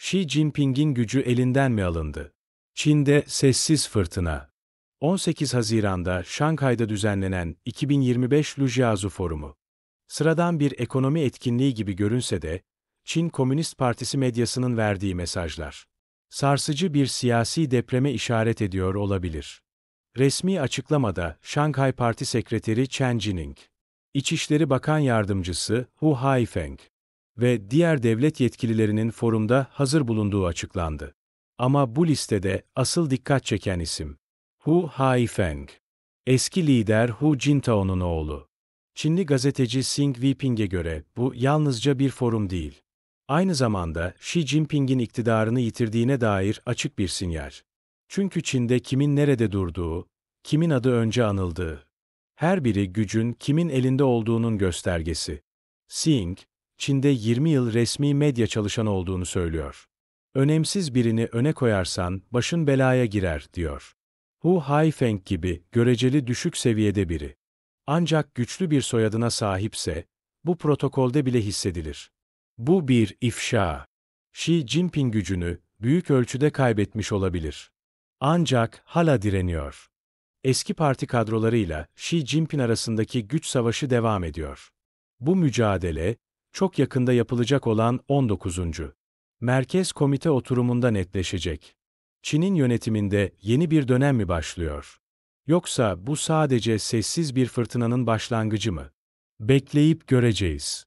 Xi Jinping'in gücü elinden mi alındı? Çin'de sessiz fırtına. 18 Haziran'da Şanghay'da düzenlenen 2025 Lujiazhu Forumu. Sıradan bir ekonomi etkinliği gibi görünse de, Çin Komünist Partisi medyasının verdiği mesajlar, sarsıcı bir siyasi depreme işaret ediyor olabilir. Resmi açıklamada Şanghay Parti Sekreteri Chen Jining, İçişleri Bakan Yardımcısı Hu Haifeng ve diğer devlet yetkililerinin forumda hazır bulunduğu açıklandı. Ama bu listede asıl dikkat çeken isim Hu Haifeng, eski lider Hu Jintao'nun oğlu. Çinli gazeteci Xing Weiping'e göre bu yalnızca bir forum değil. Aynı zamanda Xi Jinping'in iktidarını yitirdiğine dair açık bir sinyal. Çünkü Çin'de kimin nerede durduğu, kimin adı önce anıldığı, her biri gücün kimin elinde olduğunun göstergesi. Xing, Çin'de 20 yıl resmi medya çalışanı olduğunu söylüyor. Önemsiz birini öne koyarsan başın belaya girer, diyor. Hu Haifeng gibi göreceli düşük seviyede biri. Ancak güçlü bir soyadına sahipse, bu protokolde bile hissedilir. Bu bir ifşa. Xi Jinping gücünü büyük ölçüde kaybetmiş olabilir. Ancak hala direniyor. Eski parti kadrolarıyla Xi Jinping arasındaki güç savaşı devam ediyor. Bu mücadele, çok yakında yapılacak olan 19. Merkez Komite oturumunda netleşecek. Çin'in yönetiminde yeni bir dönem mi başlıyor? Yoksa bu sadece sessiz bir fırtınanın başlangıcı mı? Bekleyip göreceğiz.